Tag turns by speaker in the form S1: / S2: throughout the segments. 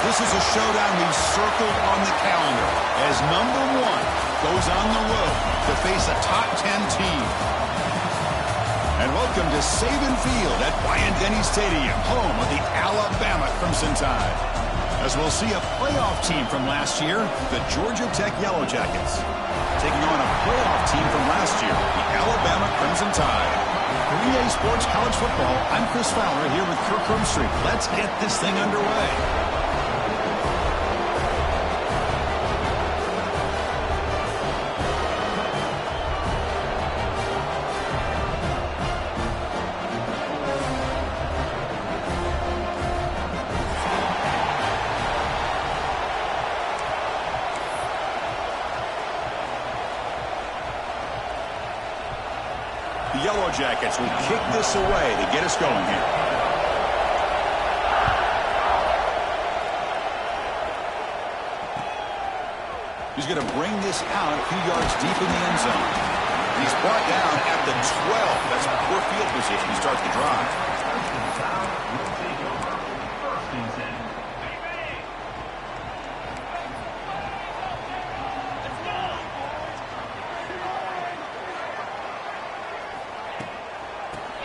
S1: This is a showdown we've circled on the calendar as number 1 goes on the road to face a top 10 team. And welcome to Saban Field at Bryant-Denny Stadium, home of the Alabama Crimson Tide. As we'll see a playoff team from last year, the Georgia Tech Yellow Jackets, taking on a playoff team from last year, the Alabama Crimson Tide. 3A Sports College Football, I'm Chris Fowler here with Kirk Herbstreit. Let's get this thing underway. The Yellow Jackets will kick this away to get us going here. He's going to bring this out a few yards deep in the end zone. And he's brought down at the 12. That's poor field position to start the drive.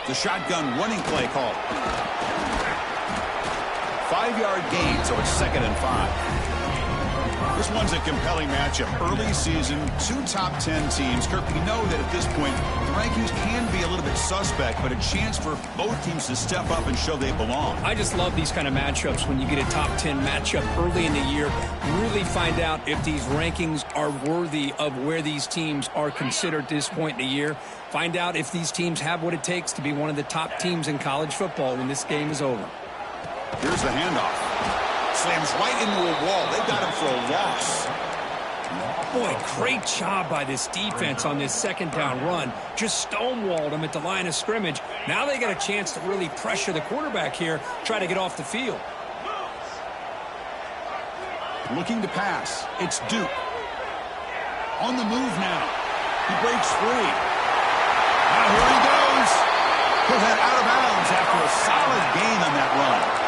S1: The shotgun running play call. 5-yard gain, so it's 2nd and 5. This one's a compelling matchup. Early season, 2 top 10 teams. Kirk, we know that at this point, the rankings can be a little bit suspect, but a chance for both teams to step up and show they belong.
S2: I just love these kind of matchups when you get a top 10 matchup early in the year. Really find out if these rankings are worthy of where these teams are considered at this point in the year. Find out if these teams have what it takes to be one of the top teams in college football when this game is over.
S1: Here's the handoff. Slams right into a wall. They've got him for a loss.
S2: Boy, great job by this defense on this 2nd down run. Just stonewalled him at the line of scrimmage. Now they got a chance to really pressure the quarterback here, try to get off the field.
S1: Looking to pass. It's Duke. On the move now. He breaks free. Now here he goes. He'll head out of bounds after a solid gain on that run.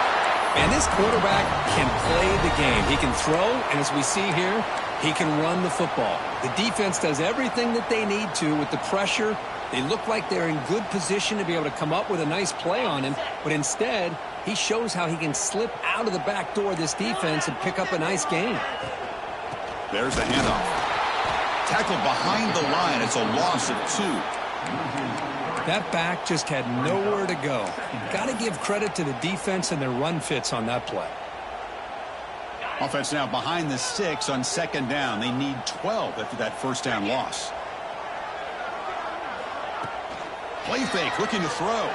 S2: And this quarterback can play the game. He can throw, and as we see here, he can run the football. The defense does everything that they need to with the pressure. They look like they're in good position to be able to come up with a nice play on him, but instead, he shows how he can slip out of the back door of this defense and pick up a nice gain.
S1: There's the handoff. Tackled behind the line. It's a loss of 2.
S2: That back just had nowhere to go. Got to give credit to the defense and their run fits on that play.
S1: Offense now behind the 6 on 2nd down. They need 12 after that 1st down loss. Play fake, looking to throw.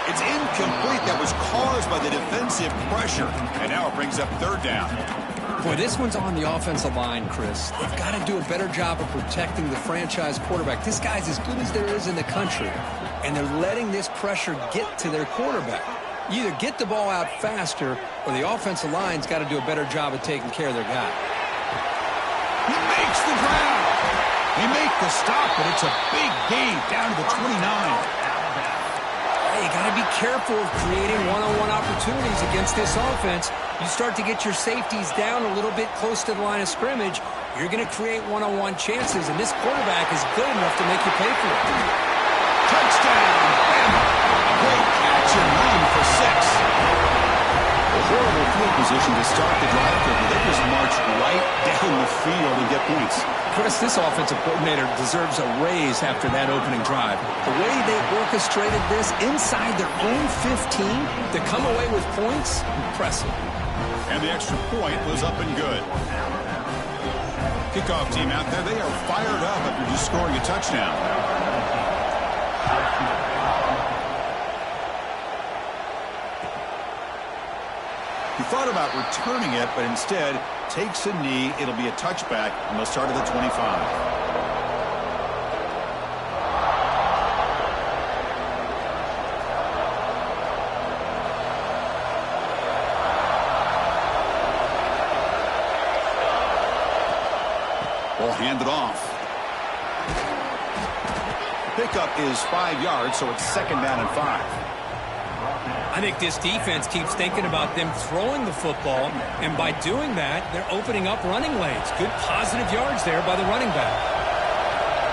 S1: It's incomplete. That was caused by the defensive pressure. And now it brings up 3rd down.
S2: Boy, this one's on the offensive line, Chris. They've got to do a better job of protecting the franchise quarterback. This guy's as good as there is in the country, and they're letting this pressure get to their quarterback. You either get the ball out faster, or the offensive line's got to do a better job of taking care of their guy.
S1: He makes the grab. They make the stop, but it's a big gain down to the 29.
S2: You got to be careful of creating one-on-one opportunities against this offense. You start to get your safeties down a little bit close to the line of scrimmage, you're going to create one-on-one chances, and this quarterback is good enough to make you pay for it.
S1: Touchdown! Bama! Great catch and run for 6. A horrible field position to start the drive, but they just march right down the field and get points.
S2: Chris, this offensive coordinator deserves a raise after that opening drive. The way they orchestrated this inside their own 15 to come away with points, impressive.
S1: And the extra point was up and good. Kickoff team out there, they are fired up after just scoring a touchdown. He thought about returning it, but instead takes a knee. It'll be a touchback, and they'll start at the 25. Ball handed off. Pickup is 5 yards, so it's 2nd down and 5.
S2: I think this defense keeps thinking about them throwing the football, and by doing that, they're opening up running lanes. Good positive yards there by the running back.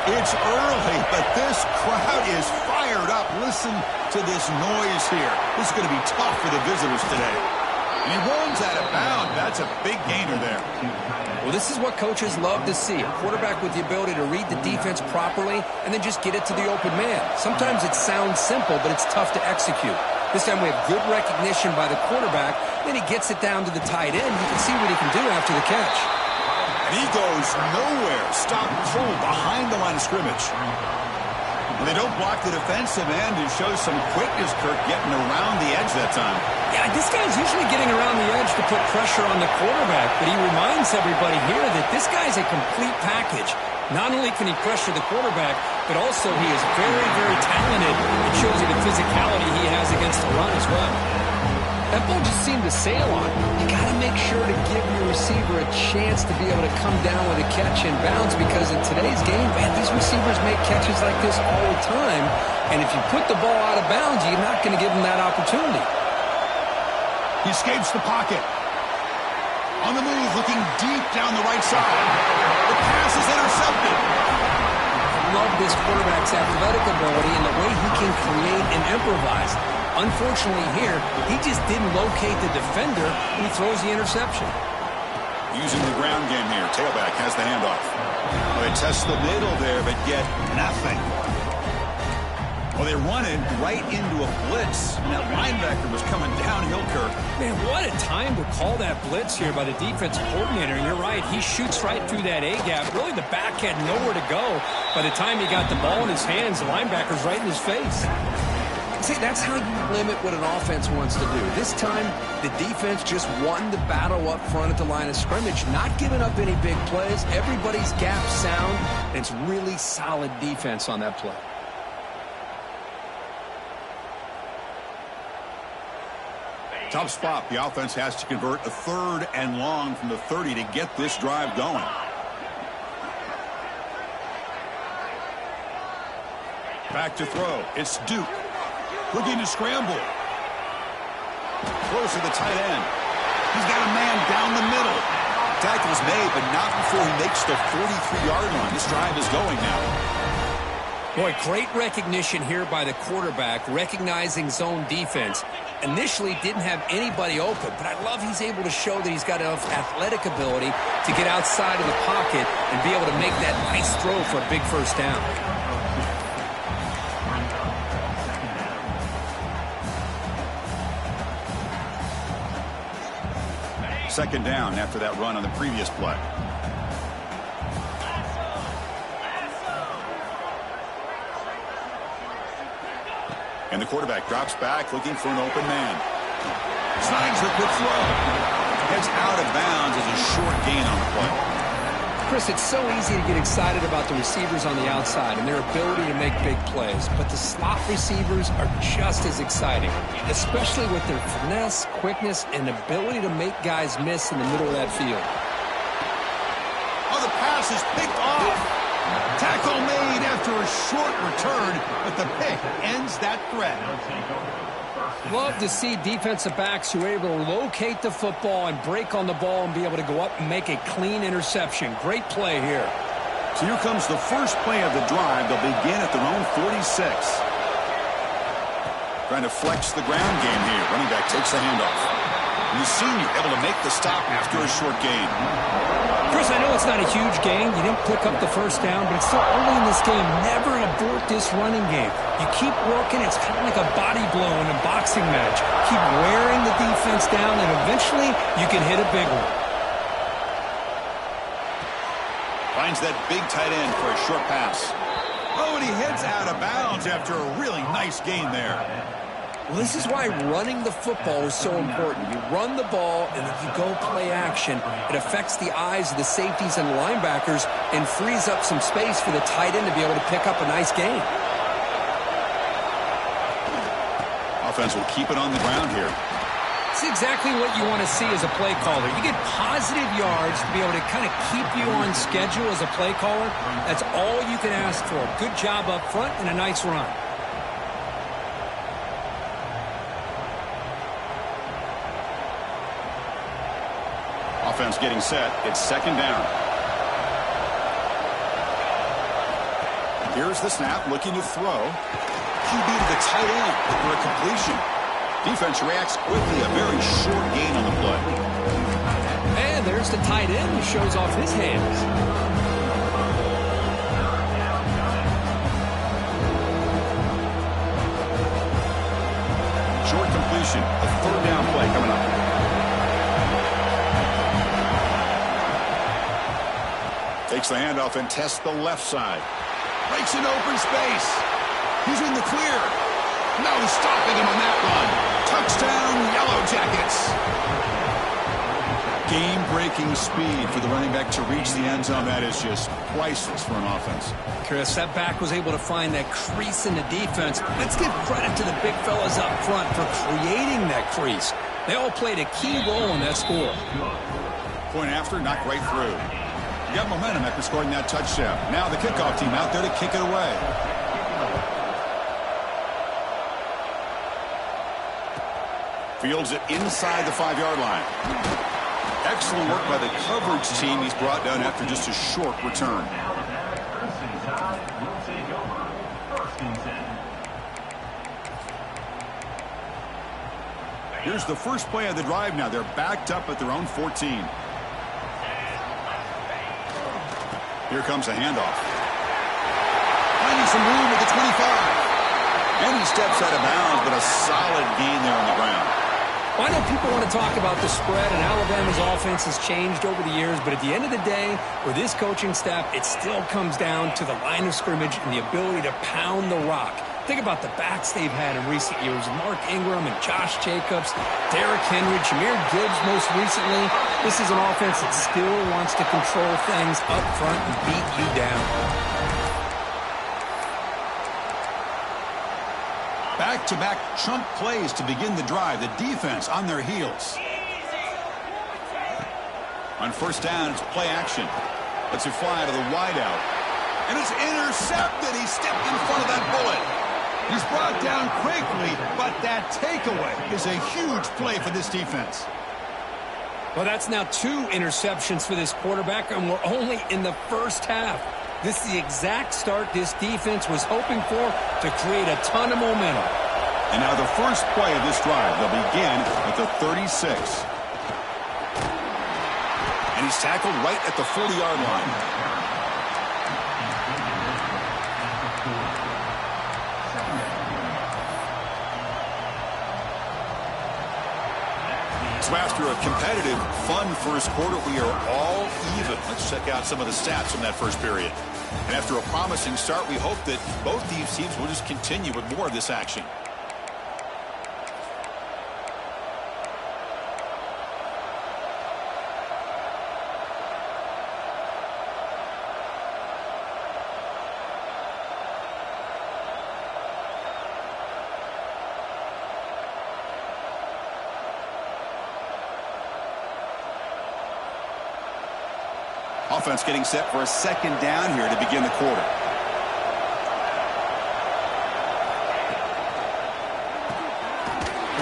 S1: It's early, but this crowd is fired up. Listen to this noise here. This is going to be tough for the visitors today. And he runs out of bounds. That's a big gainer there.
S2: Well, this is what coaches love to see. A quarterback with the ability to read the defense properly and then just get it to the open man. Sometimes it sounds simple, but it's tough to execute. This time we have good recognition by the quarterback. Then he gets it down to the tight end. You can see what he can do after the catch.
S1: And he goes nowhere. Stop cold behind the line of scrimmage. Well, they don't block the defensive end. It shows some quickness, Kirk, getting around the edge that time.
S2: Yeah, this guy's usually getting around the edge to put pressure on the quarterback, but he reminds everybody here that this guy's a complete package. Not only can he pressure the quarterback, but also he is very, very talented. It shows you the physicality he has against the run as well. That ball just seemed to sail on. You got to make sure to give your receiver a chance to be able to come down with a catch in bounds, because in today's game, man, these receivers make catches like this all the time. And if you put the ball out of bounds, you're not going to give them that opportunity.
S1: He escapes the pocket. On the move, looking deep down the right side. The pass is intercepted.
S2: I love this quarterback's athletic ability and the way he can create and improvise. Unfortunately here, he just didn't locate the defender when he throws the interception.
S1: Using the ground game here. Tailback has the handoff. Well, they test the middle there, but get nothing. Well, they run it right into a blitz, and that linebacker was coming downhill, Kirk.
S2: Man, what a time to call that blitz here by the defensive coordinator. And you're right, he shoots right through that A-gap. Really, the back had nowhere to go. By the time he got the ball in his hands, the linebacker's right in his face. See, that's how you limit what an offense wants to do. This time, the defense just won the battle up front at the line of scrimmage, not giving up any big plays. Everybody's gap sound, and it's really solid defense on that play.
S1: Tough spot. The offense has to convert a 3rd and long from the 30 to get this drive going. Back to throw. It's Duke. Looking to scramble. Close to the tight end. He's got a man down the middle. Tackle's made, but not before he makes the 43-yard line. This drive is going now.
S2: Boy, great recognition here by the quarterback, recognizing zone defense. Initially didn't have anybody open, but I love he's able to show that he's got enough athletic ability to get outside of the pocket and be able to make that nice throw for a big first down.
S1: Second down after that run on the previous play. And the quarterback drops back looking for an open man. Signs the quick throw. Heads out of bounds as a short gain on the play.
S2: Chris, it's so easy to get excited about the receivers on the outside and their ability to make big plays, but the slot receivers are just as exciting, especially with their finesse, quickness, and ability to make guys miss in the middle of that field.
S1: Oh, the pass is picked off. Tackle made after a short return, but the pick ends that threat.
S2: Love to see defensive backs who are able to locate the football and break on the ball and be able to go up and make a clean interception. Great play here.
S1: So here comes the first play of the drive. They'll begin at their own 46. Trying to flex the ground game here. Running back takes the handoff. And the senior able to make the stop after a short gain.
S2: Chris, I know it's not a huge gain. You didn't pick up the first down, but it's still early in this game. Never abort this running game. You keep working. It's kind of like a body blow in a boxing match. Keep wearing the defense down, and eventually you can hit a big one.
S1: Finds that big tight end for a short pass. Oh, and he heads out of bounds after a really nice gain there.
S2: Well, this is why running the football is so important. You run the ball, and if you go play action, it affects the eyes of the safeties and the linebackers and frees up some space for the tight end to be able to pick up a nice gain.
S1: Offense will keep it on the ground here.
S2: It's exactly what you want to see as a play caller. You get positive yards to be able to kind of keep you on schedule as a play caller. That's all you can ask for. Good job up front and a nice run.
S1: Offense getting set. It's second down. Here's the snap, looking to throw. QB to the tight end for a completion. Defense reacts quickly. A very short gain on the play.
S2: And there's the tight end who shows off his hands.
S1: Short completion. A third down play coming up. Takes the handoff and tests the left side. Breaks into open space. He's in the clear. No stopping him on that run. Touchdown, Yellow Jackets. Game-breaking speed for the running back to reach the end zone. That is just priceless for an offense.
S2: Chris, that back was able to find that crease in the defense. Let's give credit to the big fellas up front for creating that crease. They all played a key role in that score.
S1: Point after, knocked right through. You got momentum after scoring that touchdown. Now the kickoff team out there to kick it away. Fields it inside the 5-yard line. Excellent work by the coverage team. He's brought down after just a short return. Here's the first play of the drive now. They're backed up at their own 14. Here comes a handoff. Finding some room at the 25. And he steps out of bounds, but a solid gain there on the ground.
S2: Well, I know people want to talk about the spread, and Alabama's offense has changed over the years, but at the end of the day, with this coaching staff, it still comes down to the line of scrimmage and the ability to pound the rock. Think about the backs they've had in recent years. Mark Ingram and Josh Jacobs, Derrick Henry, Jahmyr Gibbs most recently. This is an offense that still wants to control things up front and beat you down.
S1: Back-to-back chunk plays to begin the drive. The defense on their heels. On first down, it's play action. Lets it fly to the wideout. And it's intercepted. He stepped in front of that bullet. He's brought down quickly, but that takeaway is a huge play for this defense.
S2: Well, that's now 2 interceptions for this quarterback, and we're only in the first half. This is the exact start this defense was hoping for to create a ton of momentum.
S1: And now the first play of this drive, they'll begin at the 36. And he's tackled right at the 40-yard line. So after a competitive, fun first quarter, we are all even. Let's check out some of the stats from that first period. And after a promising start, we hope that both these teams will just continue with more of this action. Offense getting set for a second down here to begin the quarter.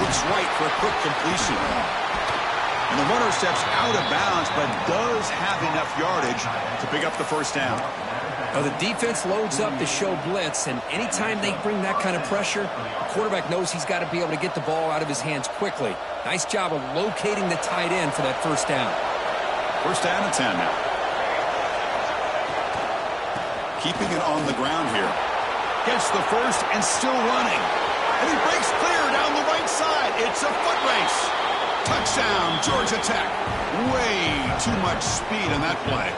S1: Looks right for a quick completion. And the runner steps out of bounds, but does have enough yardage to pick up the first down.
S2: Well, the defense loads up to show blitz, and anytime they bring that kind of pressure, the quarterback knows he's got to be able to get the ball out of his hands quickly. Nice job of locating the tight end for that first down.
S1: First down and 10 now. Keeping it on the ground here. Gets the first and still running. And he breaks clear down the right side. It's a foot race. Touchdown, Georgia Tech. Way too much speed on that play.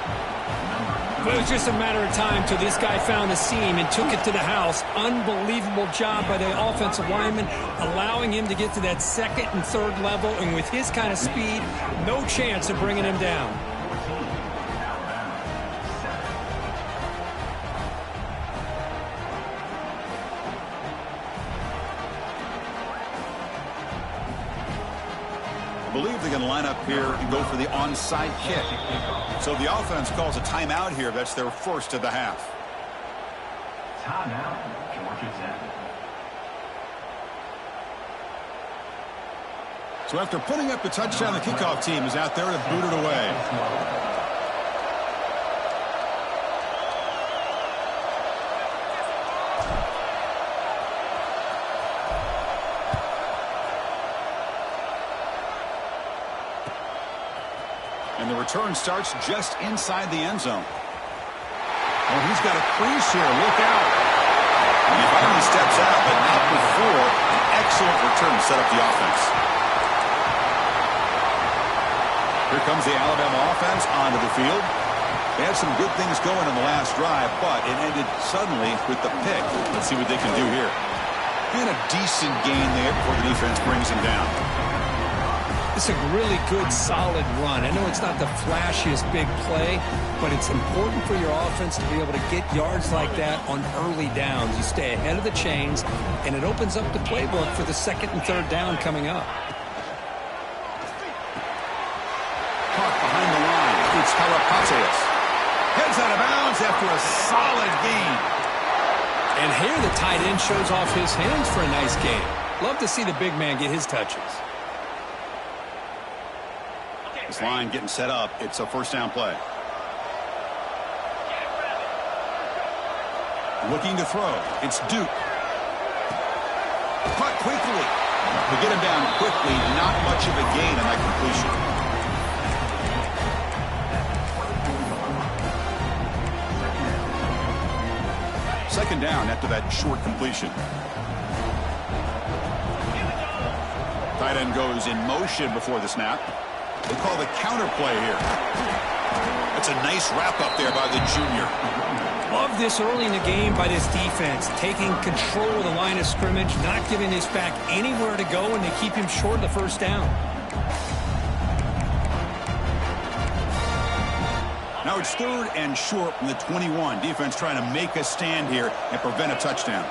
S2: But it was just a matter of time till this guy found a seam and took it to the house. Unbelievable job by the offensive lineman, allowing him to get to that second and third level. And with his kind of speed, no chance of bringing him down.
S1: I believe they're going to line up here and go for the onside kick. So the offense calls a timeout here. That's their first of the half.
S3: Timeout, Georgia Tech.
S1: So after putting up the touchdown, the kickoff team is out there to boot it away. And the return starts just inside the end zone. Oh, he's got a crease here. Look out. And he finally steps out, but not before an excellent return to set up the offense. Here comes the Alabama offense onto the field. They had some good things going in the last drive, but it ended suddenly with the pick. Let's see what they can do here. And a decent gain there before the defense brings him down.
S2: It's a really good, solid run. I know it's not the flashiest big play, but it's important for your offense to be able to get yards like that on early downs. You stay ahead of the chains, and it opens up the playbook for the second and third down coming up.
S1: Caught behind the line. It's Kalapateas. Heads out of bounds after a solid gain.
S2: And here the tight end shows off his hands for a nice gain. Love to see the big man get his touches.
S1: This line getting set up. It's a first down play. Looking to throw. It's Duke. Caught quickly. To get him down quickly, not much of a gain on that completion. Second down after that short completion. Tight end goes in motion before the snap. They call the counter play here. That's a nice wrap-up there by the junior.
S2: Love this early in the game by this defense, taking control of the line of scrimmage, not giving this back anywhere to go, and they keep him short of the first down.
S1: Now it's third and short from the 21. Defense trying to make a stand here and prevent a touchdown.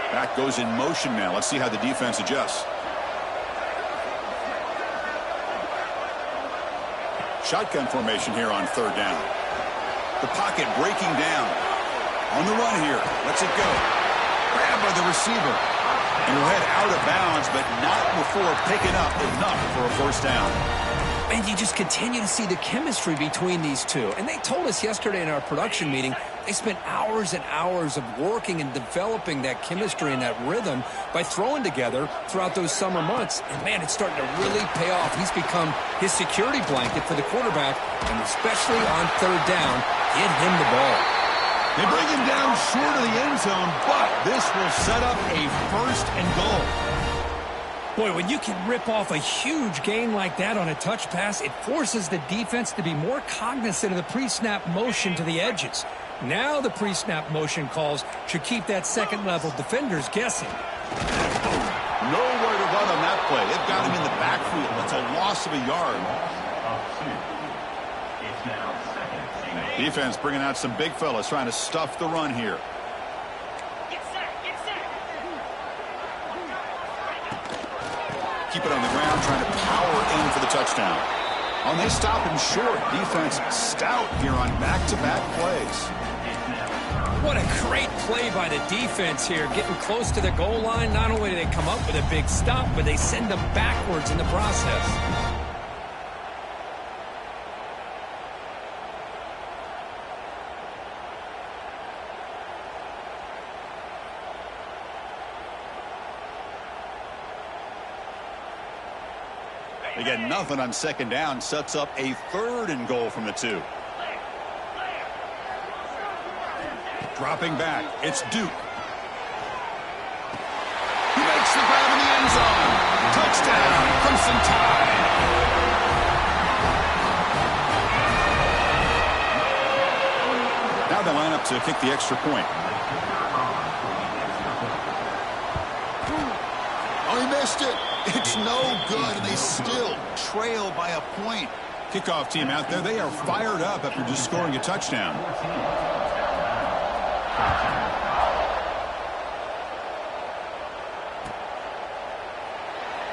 S1: Back goes in motion now. Let's see how the defense adjusts. Shotgun formation here on third down. The pocket breaking down. On the run here. Lets it go. Grabbed by the receiver. And will head out of bounds, but not before picking up enough for a first down.
S2: And you just continue to see the chemistry between these two. And they told us yesterday in our production meeting, they spent hours and hours of working and developing that chemistry and that rhythm by throwing together throughout those summer months. And, man, it's starting to really pay off. He's become his security blanket for the quarterback, and especially on third down, get him the ball.
S1: They bring him down short of the end zone, but this will set up a first and goal.
S2: Boy, when you can rip off a huge gain like that on a touch pass, it forces the defense to be more cognizant of the pre-snap motion to the edges. Now the pre-snap motion calls should keep that second-level defenders guessing.
S1: Nowhere to run on that play. They've got him in the backfield. That's a loss of a yard. Defense bringing out some big fellas trying to stuff the run here. Keep it on the ground, trying to power in for the touchdown. And they stop him short. Defense stout here on back-to-back plays.
S2: What a great play by the defense here. Getting close to the goal line, not only do they come up with a big stop, but they send them backwards in the process.
S1: They get nothing on second down. Sets up a third and goal from the 2. Dropping back. It's Duke. He makes the grab in the end zone. Touchdown, Crimson Tide. Now they line up to kick the extra point. Oh, he missed it. It's no good, and they still trail by a point. Kickoff team out there, they are fired up after just scoring a touchdown.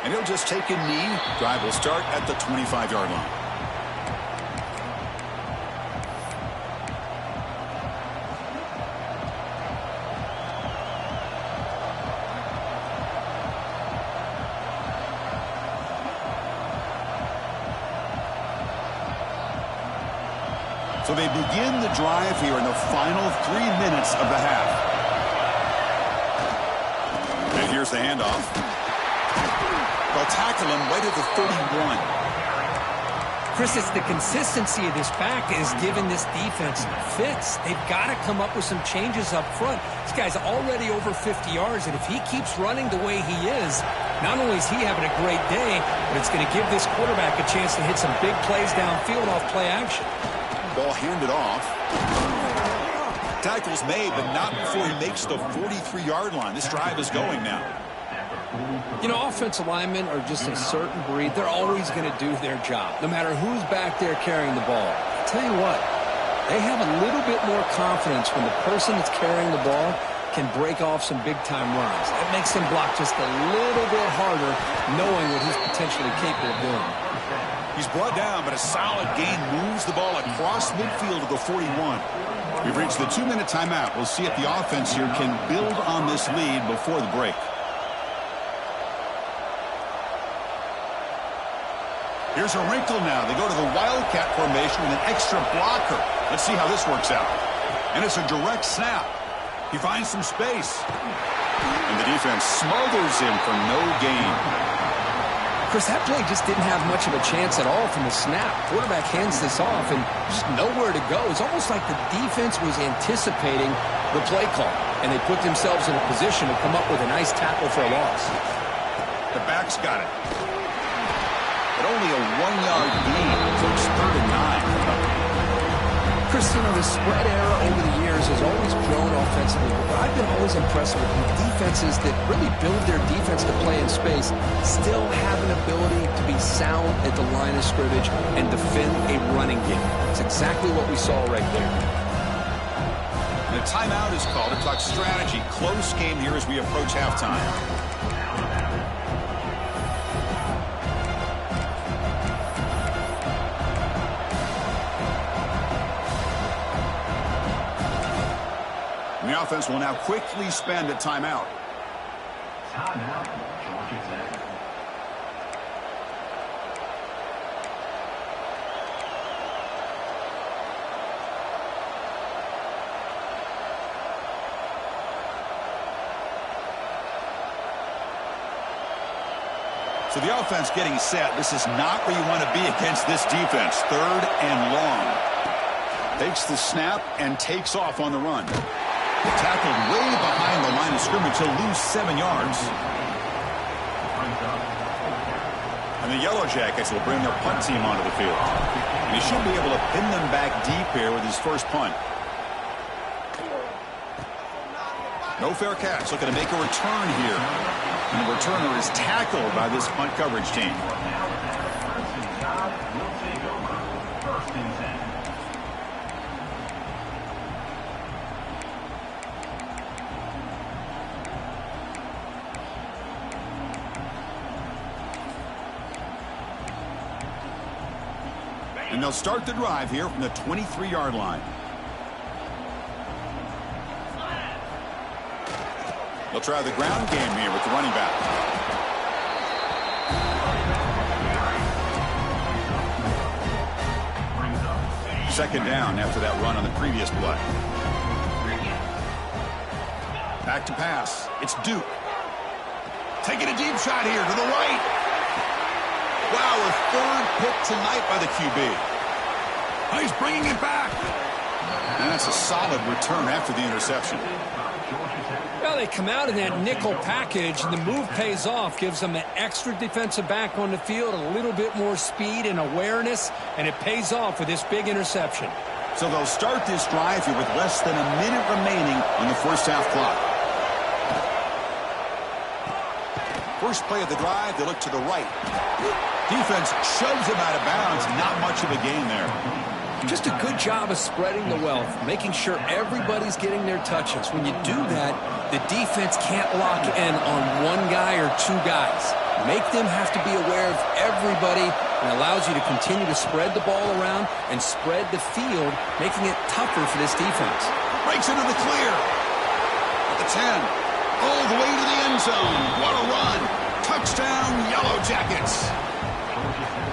S1: And he'll just take a knee. Drive will start at the 25-yard line. So they begin the drive here in the final 3 minutes of the half. And here's the handoff. They'll tackle him right at the 31.
S2: Chris, it's the consistency of this back is giving this defense fits. They've got to come up with some changes up front. This guy's already over 50 yards, and if he keeps running the way he is, not only is he having a great day, but it's going to give this quarterback a chance to hit some big plays downfield off play action.
S1: Ball handed off. Tackle's made, but not before he makes the 43-yard line. This drive is going now.
S2: You know, offensive linemen are just a certain breed. They're always going to do their job, no matter who's back there carrying the ball. I'll tell you what, they have a little bit more confidence when the person that's carrying the ball can break off some big-time runs. That makes them block just a little bit harder, knowing what he's potentially capable of doing.
S1: He's brought down, but a solid gain moves the ball across midfield to the 41. We've reached the 2-minute timeout. We'll see if the offense here can build on this lead before the break. Here's a wrinkle now. They go to the Wildcat formation with an extra blocker. Let's see how this works out. And it's a direct snap. He finds some space. And the defense smothers him for no gain.
S2: Chris, that play just didn't have much of a chance at all from the snap. Quarterback hands this off and just nowhere to go. It's almost like the defense was anticipating the play call, and they put themselves in a position to come up with a nice tackle for a loss.
S1: The back's got it. But only a 1-yard gain, so it's 3rd and 9.
S2: Chris, you know, the spread era over the years has always grown offensively, but I've been always impressed with the defenses that really build their defense to play in space, still have an ability to be sound at the line of scrimmage and defend a running game. It's exactly what we saw right there.
S1: And a timeout is called to talk strategy. Close game here as we approach halftime. The offense will now quickly spend a timeout.
S3: Timeout, Georgia Tech.
S1: So the offense getting set. This is not where you want to be against this defense. 3rd and long. Takes the snap and takes off on the run. Tackled way behind the line of scrimmage. He'll lose 7 yards. And the Yellow Jackets will bring their punt team onto the field. And he should be able to pin them back deep here with his first punt. No fair catch. Looking to make a return here. And the returner is tackled by this punt coverage team. And they'll start the drive here from the 23-yard line. They'll try the ground game here with the running back. Second down after that run on the previous play. Back to pass. It's Duke. Taking a deep shot here to the right. Wow, a 3rd pick tonight by the QB. Oh, he's bringing it back. And that's a solid return after the interception.
S2: Well, they come out in that nickel package, and the move pays off, gives them an extra defensive back on the field, a little bit more speed and awareness, and it pays off with this big interception.
S1: So they'll start this drive here with less than a minute remaining on the first half clock. First play of the drive, they look to the right. Defense shoves him out of bounds. Not much of a gain there.
S2: Just a good job of spreading the wealth, making sure everybody's getting their touches. When you do that, the defense can't lock in on one guy or two guys. Make them have to be aware of everybody, and allows you to continue to spread the ball around and spread the field, making it tougher for this defense.
S1: Breaks into the clear. At the 10. All the way to the end zone. What a run. Touchdown, Yellow Jackets.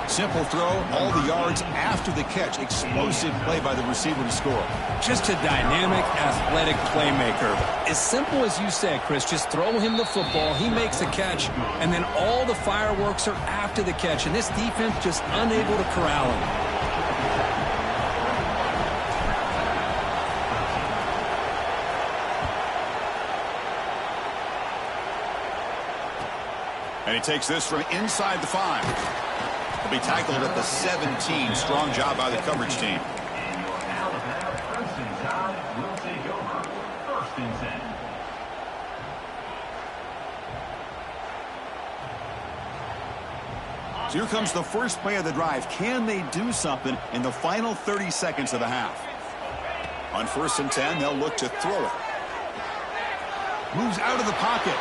S1: Simple throw, all the yards after the catch. Explosive play by the receiver to score.
S2: Just a dynamic, athletic playmaker. As simple as you said, Chris, just throw him the football, he makes a catch, and then all the fireworks are after the catch, and this defense just unable to corral him.
S1: And he takes this from inside the 5. He'll be tackled at the 17. Strong job by the coverage team.
S3: And your Alabama Crimson Tide will take over 1st and 10.
S1: So here comes the first play of the drive. Can they do something in the final 30 seconds of the half? On 1st and 10, they'll look to throw it. Moves out of the pocket.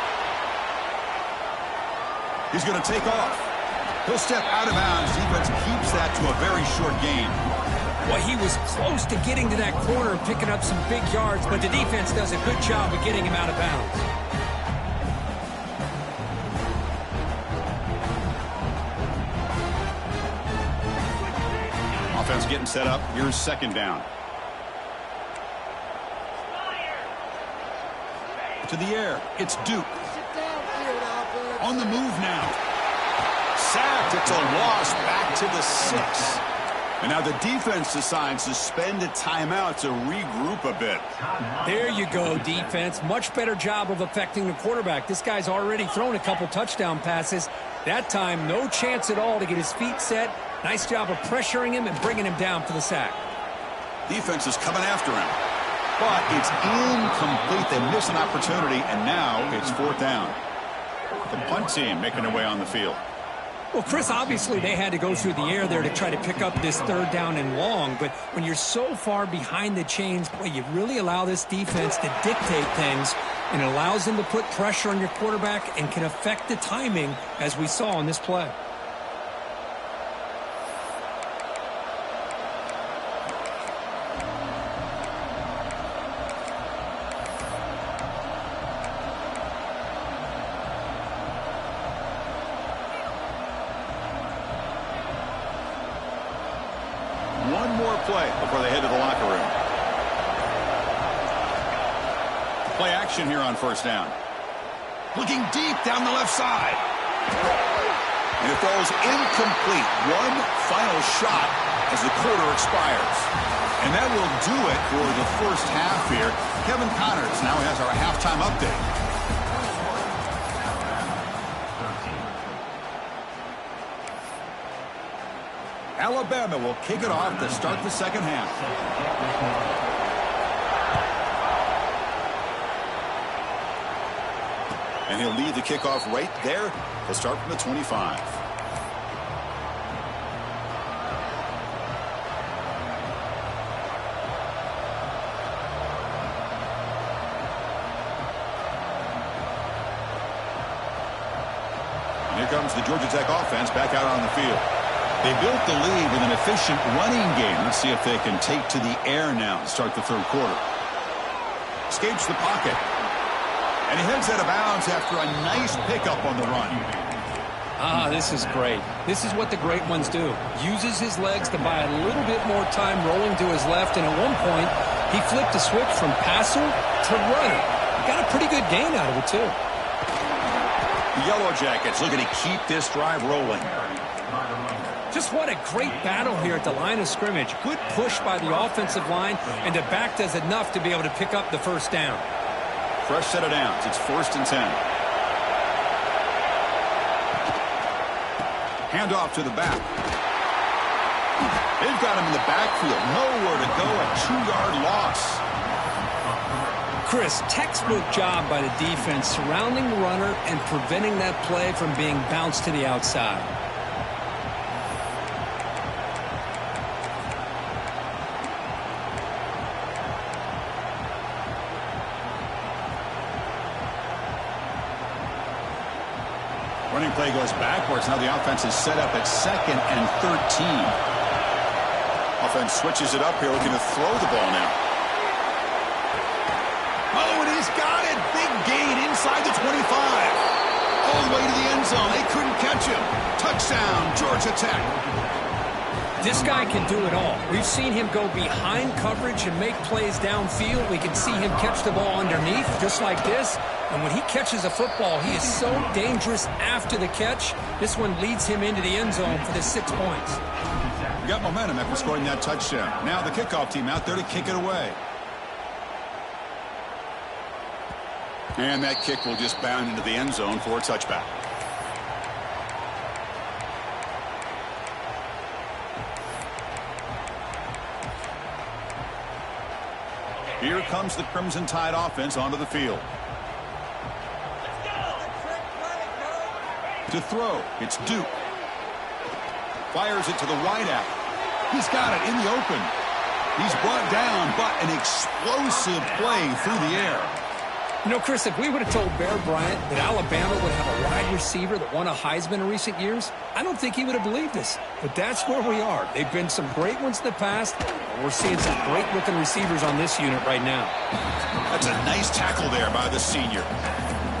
S1: He's going to take off. He'll step out of bounds. Defense keeps that to a very short gain.
S2: Well, he was close to getting to that corner and picking up some big yards, but the defense does a good job of getting him out of bounds.
S1: Offense getting set up. Here's 2nd down. To the air. It's Duke. On the move now. Sacked. It's a loss back to the 6. And now the defense decides to spend a timeout to regroup a bit.
S2: There you go, defense. Much better job of affecting the quarterback. This guy's already thrown a couple touchdown passes. That time, no chance at all to get his feet set. Nice job of pressuring him and bringing him down for the sack.
S1: Defense is coming after him. But it's incomplete. They miss an opportunity, and now it's 4th down. The punt team making their way on the field.
S2: Well, Chris, obviously they had to go through the air there to try to pick up this 3rd down and long, but when you're so far behind the chains, boy, you really allow this defense to dictate things, and it allows them to put pressure on your quarterback and can affect the timing, as we saw on this play.
S1: One more play before they head to the locker room. Play action here on 1st down. Looking deep down the left side. And it falls incomplete. One final shot as the quarter expires. And that will do it for the first half here. Kevin Connors now has our halftime update. Alabama will kick it off to start the 2nd half. And he'll lead the kickoff right there. He'll start from the 25. And here comes the Georgia Tech offense back out on the field. They built the lead with an efficient running game. Let's see if they can take to the air now to start the 3rd quarter. Escapes the pocket. And he heads out of bounds after a nice pickup on the run.
S2: This is great. This is what the great ones do. Uses his legs to buy a little bit more time rolling to his left, and at one point, he flipped a switch from passer to runner. Got a pretty good gain out of it, too.
S1: The Yellow Jackets looking to keep this drive rolling.
S2: Just what a great battle here at the line of scrimmage. Good push by the offensive line, and the back does enough to be able to pick up the 1st down.
S1: Fresh set of downs. It's 1st and 10. Handoff to the back. They've got him in the backfield. Nowhere to go. A 2-yard loss.
S2: Chris, textbook job by the defense surrounding the runner and preventing that play from being bounced to the outside.
S1: Running play goes backwards. Now the offense is set up at 2nd and 13. Offense switches it up here, looking to throw the ball now. Oh, and he's got it. Big gain inside the 25. All the way to the end zone. They couldn't catch him. Touchdown. Touchdown, Georgia Tech.
S2: This guy can do it all. We've seen him go behind coverage and make plays downfield. We can see him catch the ball underneath, just like this. And when he catches a football, he is so dangerous after the catch. This one leads him into the end zone for the 6 points.
S1: We got momentum after scoring that touchdown. Now the kickoff team out there to kick it away. And that kick will just bound into the end zone for a touchback. Here comes the Crimson Tide offense onto the field. To throw, it's Duke. Fires it to the wideout. He's got it in the open. He's brought down, but an explosive play through the air.
S2: You know, Chris, if we would have told Bear Bryant that Alabama would have a wide receiver that won a Heisman in recent years, I don't think he would have believed us. But that's where we are. They've been some great ones in the past, and we're seeing some great-looking receivers on this unit right now.
S1: That's a nice tackle there by the senior.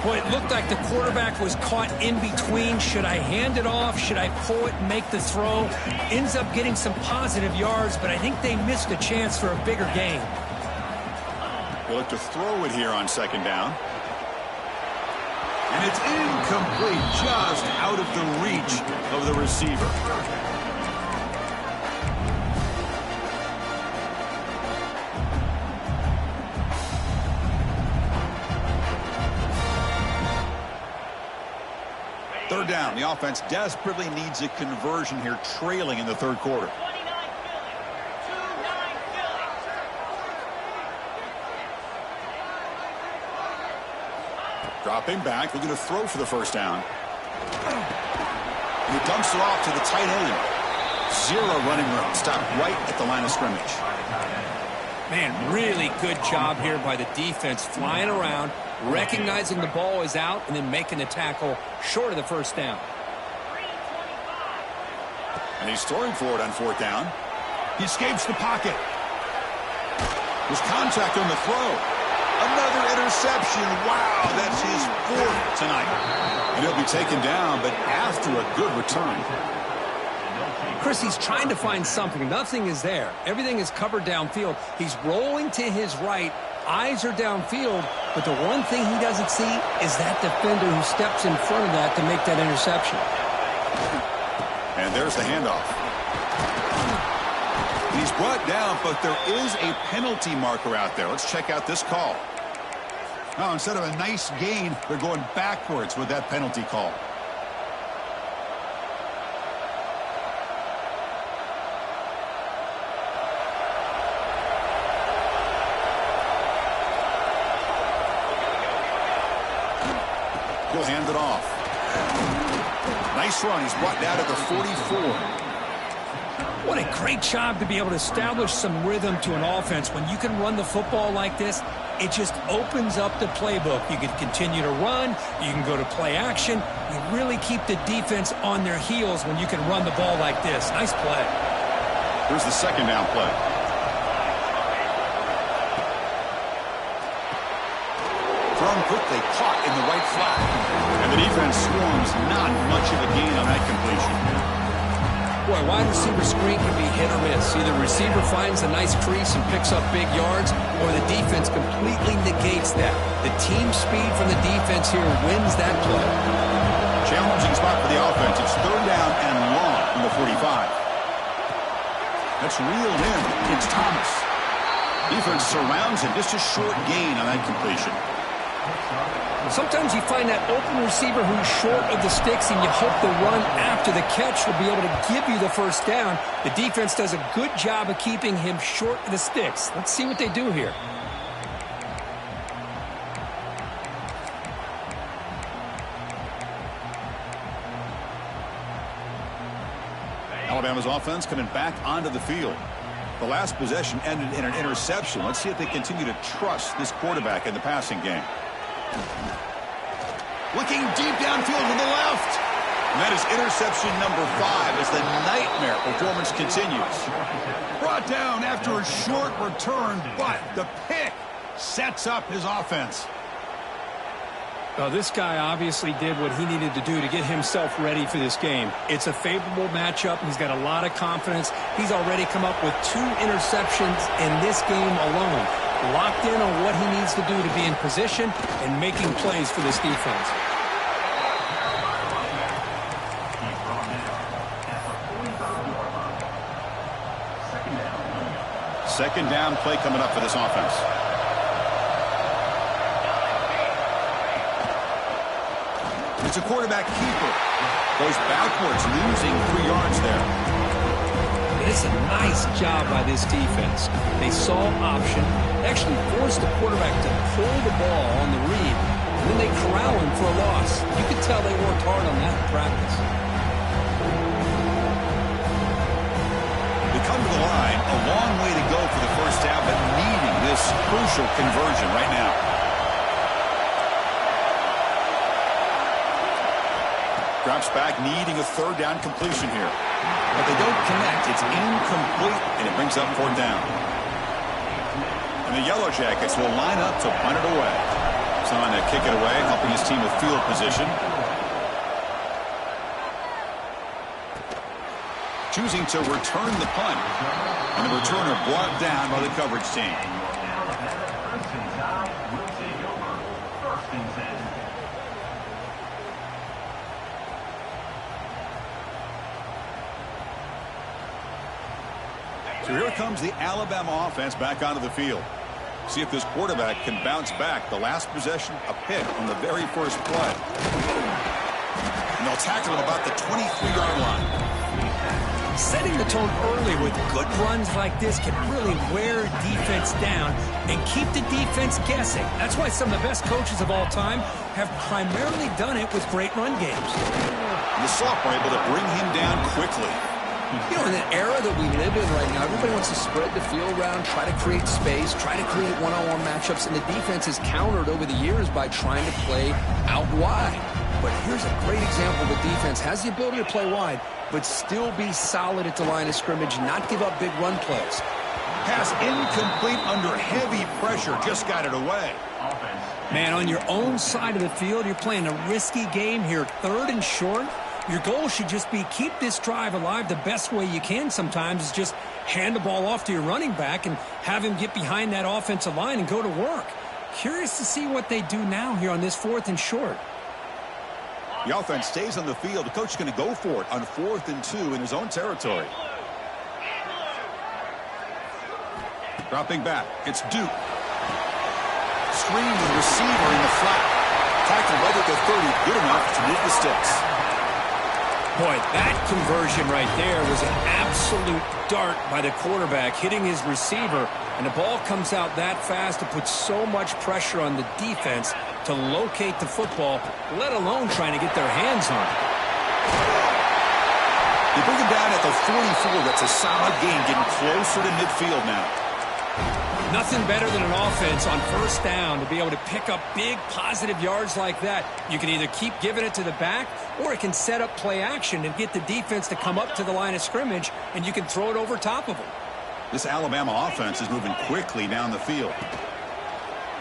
S2: Boy, it looked like the quarterback was caught in between. Should I hand it off? Should I pull it and make the throw? Ends up getting some positive yards, but I think they missed a chance for a bigger gain.
S1: We'll look to throw it here on second down. And it's incomplete, just out of the reach of the receiver. Third down. The offense desperately needs a conversion here, trailing in the third quarter. Dropping back, looking to throw for the first down. And he dumps it off to the tight end. Zero running room. Stopped right at the line of scrimmage.
S2: Man, really good job here by the defense, flying around, recognizing the ball is out, and then making the tackle short of the first down.
S1: And he's throwing for it on fourth down. He escapes the pocket. There's contact on the throw. Another interception. Wow, that's his fourth tonight. And he'll be taken down, but after a good return.
S2: Chris, he's trying to find something. Nothing is there. Everything is covered downfield. He's rolling to his right. Eyes are downfield, but the one thing he doesn't see is that defender who steps in front of that to make that interception.
S1: And there's the handoff. He's brought down, but there is a penalty marker out there. Let's check out this call. Now, instead of a nice gain, they're going backwards with that penalty call. He'll hand it off. Nice run. He's brought down to the 44.
S2: What a great job to be able to establish some rhythm to an offense. When you can run the football like this, it just opens up the playbook. You can continue to run. You can go to play action. You really keep the defense on their heels when you can run the ball like this. Nice play.
S1: Here's the second down play. Thrown quickly, caught in the right flat. And the defense swarms, not much of a gain on that completion.
S2: Boy, wide receiver screen can be hit or miss. Either receiver finds a nice crease and picks up big yards, or the defense completely negates that. The team speed from the defense here wins that play.
S1: Challenging spot for the offense. It's third down and long from the 45. That's reeled in. It's Thomas. Defense surrounds him. Just a short gain on that completion.
S2: Sometimes you find that open receiver who's short of the sticks, and you hope the run after the catch will be able to give you the first down. The defense does a good job of keeping him short of the sticks. Let's see what they do here.
S1: Alabama's offense coming back onto the field. The last possession ended in an interception. Let's see if they continue to trust this quarterback in the passing game. Looking deep downfield to the left. And that is interception number 5 as the nightmare performance continues. Brought down after a short return, but the pick sets up his offense.
S2: Well, this guy obviously did what he needed to do to get himself ready for this game. It's a favorable matchup. He's got a lot of confidence. He's already come up with 2 interceptions in this game alone. Locked in on what he needs to do to be in position and making plays for this defense.
S1: Second down play coming up for this offense. It's a quarterback keeper. Goes backwards, losing 3 yards there.
S2: It's a nice job by this defense. They saw option, actually forced the quarterback to pull the ball on the read, and then they corral him for a loss. You could tell they worked hard on that in practice.
S1: They come to the line, a long way to go for the first down, but needing this crucial conversion right now. Drops back, needing a 3rd down completion here. But they don't connect. It's incomplete, and it brings up 4th down. And the Yellow Jackets will line up to punt it away. Trying to kick it away, helping his team with field position. Choosing to return the punt. And the returner brought down by the coverage team. So here comes the Alabama offense back onto the field. See if this quarterback can bounce back. The last possession, a pick on the very first play. And they'll tackle him about the 23-yard line.
S2: Setting the tone early with good runs like this can really wear defense down and keep the defense guessing. That's why some of the best coaches of all time have primarily done it with great run games.
S1: The sophomore able to bring him down quickly.
S2: You know, in the era that we live in right now, everybody wants to spread the field around, try to create space, try to create one-on-one matchups, and the defense has countered over the years by trying to play out wide. But here's a great example. The defense has the ability to play wide, but still be solid at the line of scrimmage, not give up big run plays.
S1: Pass incomplete under heavy pressure, just got it away.
S2: Man, on your own side of the field, you're playing a risky game here, 3rd and short. Your goal should just be keep this drive alive the best way you can sometimes is just hand the ball off to your running back and have him get behind that offensive line and go to work. Curious to see what they do now here on this 4th and short.
S1: The offense stays on the field. The coach is going to go for it on 4th and 2 in his own territory. Dropping back. It's Duke. Screen with the receiver in the flat. Tackle right at the 30. Good enough to move the sticks.
S2: Boy, that conversion right there was an absolute dart by the quarterback hitting his receiver, and the ball comes out that fast to put so much pressure on the defense to locate the football, let alone trying to get their hands on it.
S1: They bring him down at the 44. That's a solid gain, getting closer to midfield now.
S2: Nothing better than an offense on 1st down to be able to pick up big positive yards like that. You can either keep giving it to the back or it can set up play action and get the defense to come up to the line of scrimmage and you can throw it over top of them.
S1: This Alabama offense is moving quickly down the field.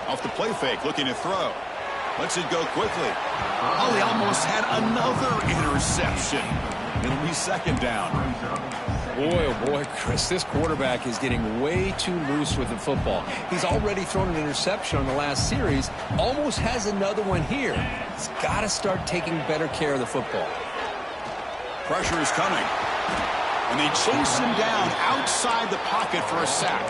S1: Off the play fake, looking to throw. Lets it go quickly. Oh, they almost had another interception. It'll be 2nd down.
S2: Boy, oh boy, Chris, this quarterback is getting way too loose with the football. He's already thrown an interception on the last series, almost has another one here. He's got to start taking better care of the football.
S1: Pressure is coming. And they chase him down outside the pocket for a sack.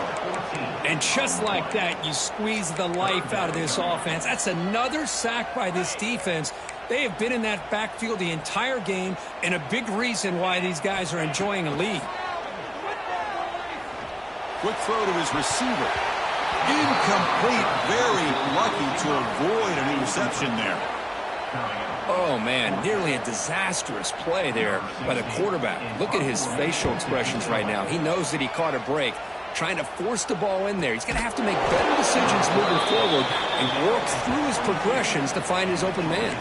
S2: And just like that, you squeeze the life out of this offense. That's another sack by this defense. They have been in that backfield the entire game, and a big reason why these guys are enjoying a lead.
S1: Quick throw to his receiver. Incomplete. Very lucky to avoid an interception there.
S2: Oh, man, nearly a disastrous play there by the quarterback. Look at his facial expressions right now. He knows that he caught a break, trying to force the ball in there. He's going to have to make better decisions moving forward and work through his progressions to find his open man.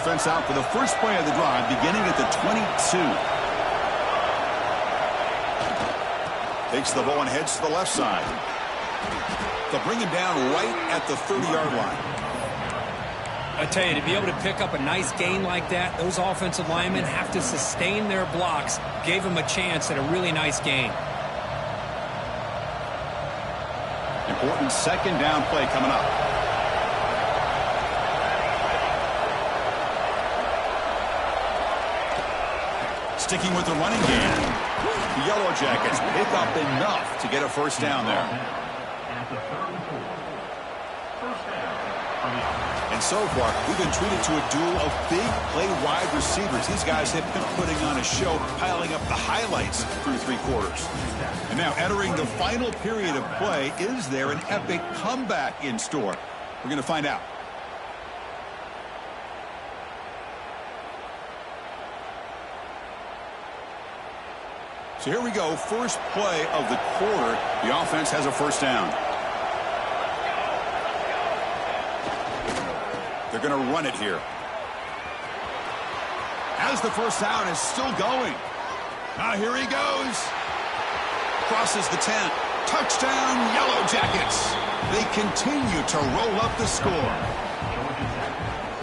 S1: offense out for the first play of the drive, beginning at the 22. Takes the ball and heads to the left side. They'll bring him down right at the 30-yard line.
S2: I tell you, to be able to pick up a nice gain like that, those offensive linemen have to sustain their blocks. Gave him a chance at a really nice gain.
S1: Important second down play coming up. Sticking with the running game. The Yellow Jackets pick up enough to get a first down there. And so far, we've been treated to a duel of big play wide receivers. These guys have been putting on a show, piling up the highlights through three quarters. And now entering the final period of play, is there an epic comeback in store? We're going to find out. So here we go, first play of the quarter. The offense has a first down. They're going to run it here. As the first down is still going. Now here he goes. Crosses the 10. Touchdown, Yellow Jackets. They continue to roll up the score.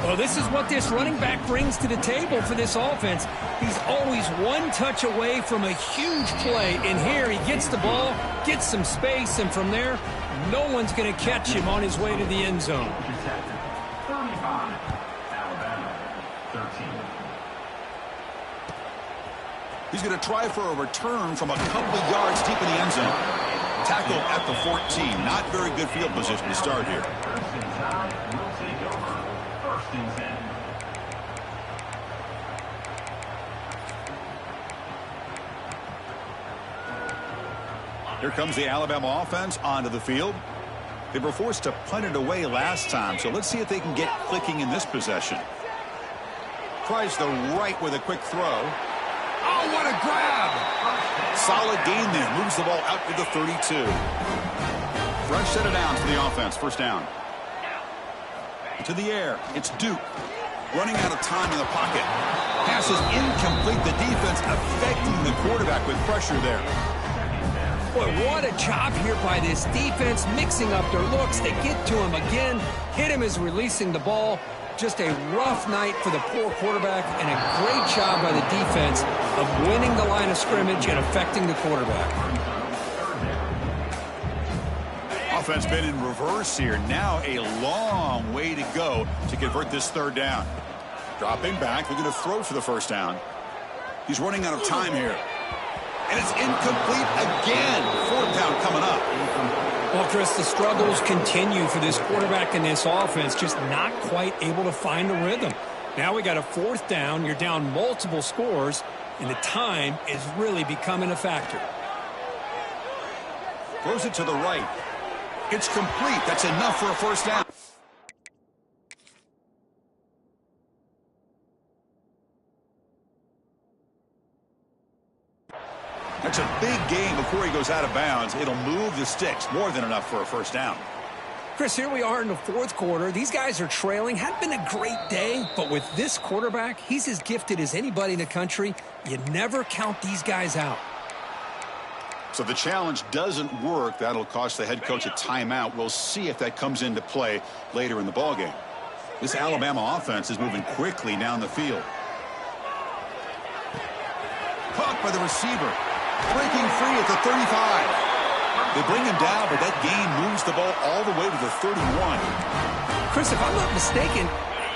S2: Well, this is what this running back brings to the table for this offense. He's always one touch away from a huge play. And here he gets the ball, gets some space, and from there, no one's going to catch him on his way to the end zone.
S1: He's going to try for a return from a couple of yards deep in the end zone. Tackled at the 14. Not very good field position to start here. Here comes the Alabama offense onto the field. They were forced to punt it away last time, so let's see if they can get clicking in this possession. Tries the right with a quick throw. Oh, what a grab! Solid gain there. Moves the ball out to the 32. Fresh set of downs for the offense. First down. To the air. It's Duke. Running out of time in the pocket. Pass is incomplete. The defense affecting the quarterback with pressure there.
S2: Boy, what a job here by this defense, mixing up their looks. They get to him again, hit him as releasing the ball. Just a rough night for the poor quarterback, and a great job by the defense of winning the line of scrimmage and affecting the quarterback.
S1: Offense been in reverse here. Now a long way to go to convert this third down. Dropping back, they're going to throw for the first down. He's running out of time here. And it's incomplete again. Fourth down coming up.
S2: Well, Chris, the struggles continue for this quarterback and this offense, just not quite able to find the rhythm. Now we got a fourth down. You're down multiple scores, and the time is really becoming a factor.
S1: Throws it to the right. It's complete. That's enough for a first down. That's a big gain before he goes out of bounds. It'll move the sticks. More than enough for a first down.
S2: Chris, here we are in the fourth quarter. These guys are trailing. Had been a great day, but with this quarterback, he's as gifted as anybody in the country. You never count these guys out.
S1: So the challenge doesn't work. That'll cost the head coach a timeout. We'll see if that comes into play later in the ballgame. This Alabama offense is moving quickly down the field. Caught by the receiver. Breaking free at the 35. They bring him down, but that gain moves the ball all the way to the 31.
S2: Chris, if I'm not mistaken,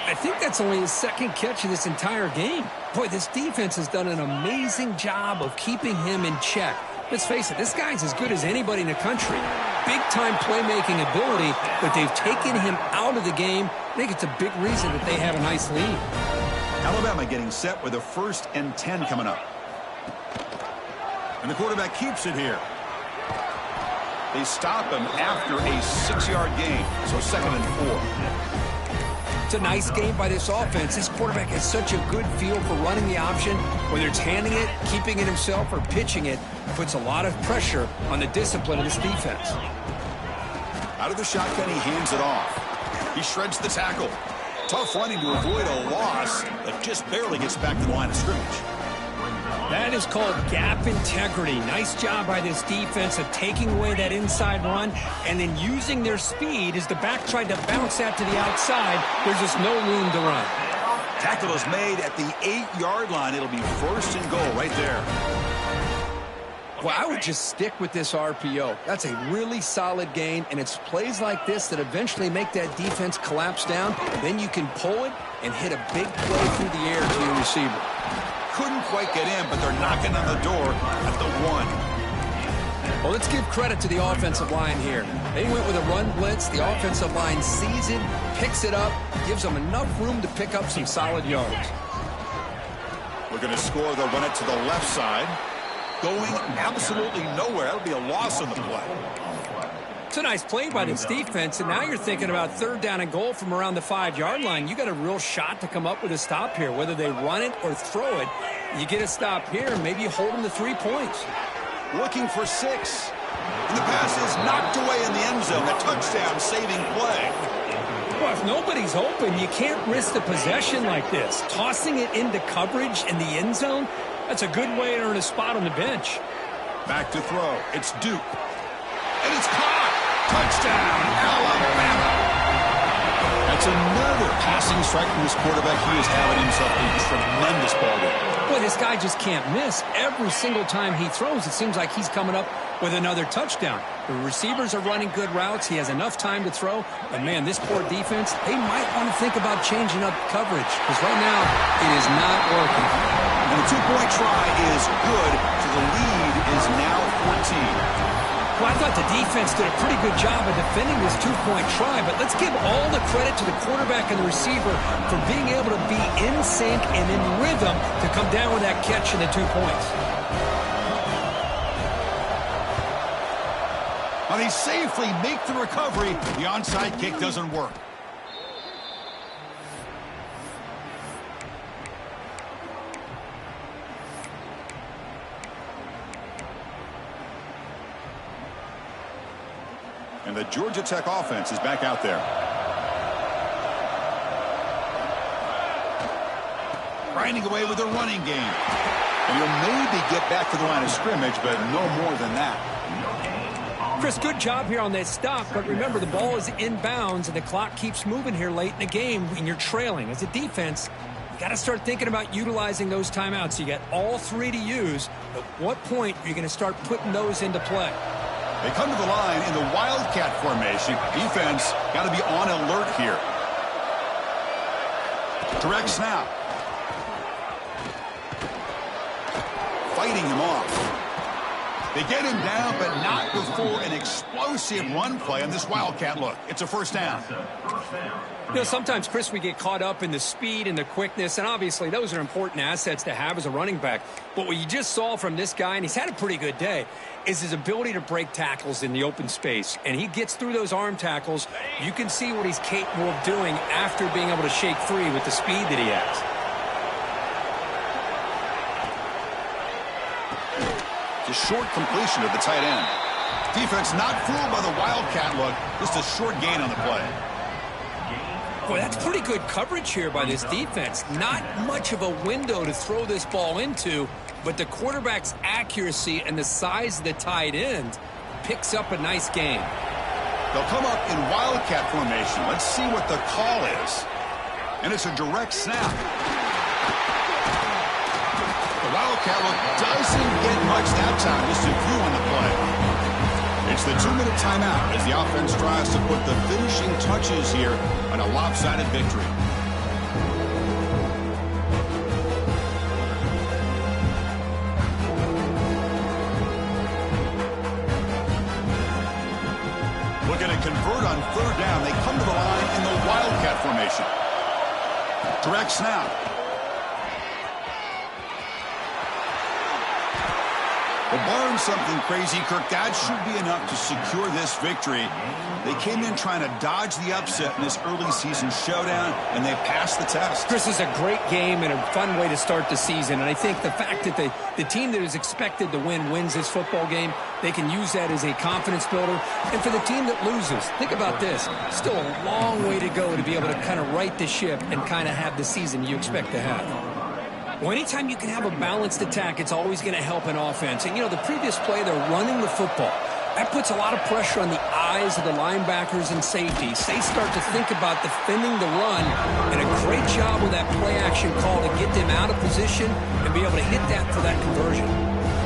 S2: I think that's only his second catch of this entire game. Boy, this defense has done an amazing job of keeping him in check. Let's face it, this guy's as good as anybody in the country. Big-time playmaking ability, but they've taken him out of the game. I think it's a big reason that they have a nice lead.
S1: Alabama getting set with a 1st and 10 coming up. And the quarterback keeps it here. They stop him after a 6-yard gain, so 2nd and 4.
S2: It's a nice game by this offense. This quarterback has such a good feel for running the option. Whether it's handing it, keeping it himself, or pitching it, puts a lot of pressure on the discipline of this defense.
S1: Out of the shotgun, he hands it off. He shreds the tackle. Tough running to avoid a loss, but just barely gets back to the line of scrimmage.
S2: That is called gap integrity. Nice job by this defense of taking away that inside run and then using their speed as the back tried to bounce that to the outside. There's just no room to run.
S1: Tackle is made at the 8-yard line. It'll be first and goal right there.
S2: Well, I would just stick with this RPO. That's a really solid gain, and it's plays like this that eventually make that defense collapse down. Then you can pull it and hit a big play through the air to your receiver.
S1: Couldn't quite get in, but they're knocking on the door at the 1.
S2: Well, let's give credit to the offensive line here. They went with a run blitz. The offensive line sees it, picks it up, gives them enough room to pick up some solid yards.
S1: We're going to score. They'll run it to the left side. Going absolutely nowhere. That'll be a loss on the play.
S2: It's a nice play by this defense, and now you're thinking about 3rd down and goal from around the 5-yard line. You got a real shot to come up with a stop here. Whether they run it or throw it, you get a stop here, maybe you hold them to 3 points.
S1: Looking for 6. And the pass is knocked away in the end zone. A touchdown-saving play.
S2: Well, if nobody's open, you can't risk the possession like this. Tossing it into coverage in the end zone, that's a good way to earn a spot on the bench.
S1: Back to throw. It's Duke. And it's caught. Touchdown, Alabama. That's another passing strike from this quarterback. He is having himself a tremendous ball game.
S2: Boy, this guy just can't miss. Every single time he throws, it seems like he's coming up with another touchdown. The receivers are running good routes. He has enough time to throw. And, man, this poor defense, they might want to think about changing up coverage because right now it is not working.
S1: And the 2-point try is good, so the lead is now 14.
S2: Well, I thought the defense did a pretty good job of defending this 2-point try, but let's give all the credit to the quarterback and the receiver for being able to be in sync and in rhythm to come down with that catch and the 2 points.
S1: Well, they safely make the recovery. The onside kick doesn't work. And the Georgia Tech offense is back out there. Grinding away with a running game. And he'll maybe get back to the line of scrimmage, but no more than that.
S2: Chris, good job here on that stop, but remember the ball is inbounds and the clock keeps moving here late in the game when you're trailing. As a defense, you got to start thinking about utilizing those timeouts. You got all 3 to use, but what point are you going to start putting those into play?
S1: They come to the line in the Wildcat formation. Defense got to be on alert here. Direct snap. Fighting him off. They get him down, but not before an explosive run play on this Wildcat look. It's a first down.
S2: You know, sometimes, Chris, we get caught up in the speed and the quickness, and obviously those are important assets to have as a running back. But what you just saw from this guy, and he's had a pretty good day, is his ability to break tackles in the open space. And he gets through those arm tackles. You can see what he's capable of doing after being able to shake free with the speed that he has.
S1: It's a short completion to the tight end. Defense not fooled by the Wildcat look. Just a short gain on the play.
S2: Boy, that's pretty good coverage here by this defense. Not much of a window to throw this ball into, but the quarterback's accuracy and the size of the tight end picks up a nice gain.
S1: They'll come up in Wildcat formation. Let's see what the call is. And it's a direct snap. The Wildcat look doesn't get much that time. Just a few on the play. It's the 2-minute timeout as the offense tries to put the finishing touches here on a lopsided victory. Looking to convert on 3rd down. They come to the line in the Wildcat formation. Direct snap. Well, barring something crazy, Kirk, that should be enough to secure this victory. They came in trying to dodge the upset in this early season showdown, and they passed the test.
S2: This is a great game and a fun way to start the season. And I think the fact that the team that is expected to win wins this football game, they can use that as a confidence builder. And for the team that loses, think about this. Still a long way to go to be able to kind of right the ship and kind of have the season you expect to have. Well, anytime you can have a balanced attack, it's always going to help an offense. And, you know, the previous play, they're running the football. That puts a lot of pressure on the eyes of the linebackers and safeties. They start to think about defending the run, and a great job with that play-action call to get them out of position and be able to hit that for that conversion.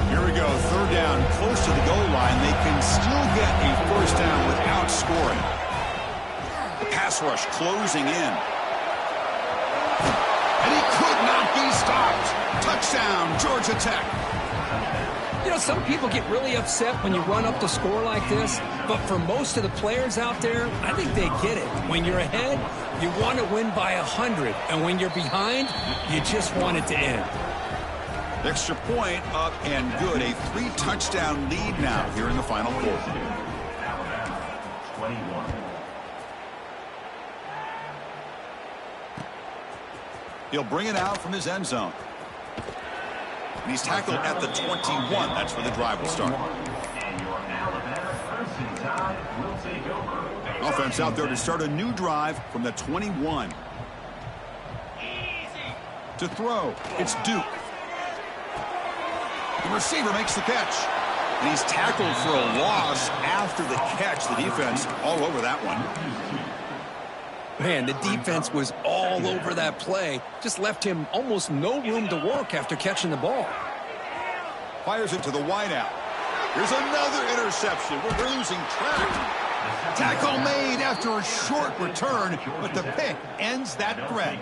S1: Here we go, third down, close to the goal line. They can still get a first down without scoring. The pass rush closing in. And he could not be stopped. Touchdown, Georgia Tech.
S2: You know, some people get really upset when you run up the score like this, but for most of the players out there, I think they get it. When you're ahead, you want to win by 100, and when you're behind, you just want it to end.
S1: Extra point up and good. A 3-touchdown lead now here in the final quarter.
S3: 21.
S1: He'll bring it out from his end zone. And he's tackled at the 21. That's where the drive will start.
S3: And your Alabama Crimson Tide will take over.
S1: Offense out there to start a new drive from the 21. To throw, it's Duke. The receiver makes the catch. And he's tackled for a loss after the catch. The defense all over that one.
S2: Man, the defense was all over that play. Just left him almost no room to work after catching the ball.
S1: Fires it to the wideout. Here's another interception. We're losing track. Tackle made after a short return, but the pick ends that threat.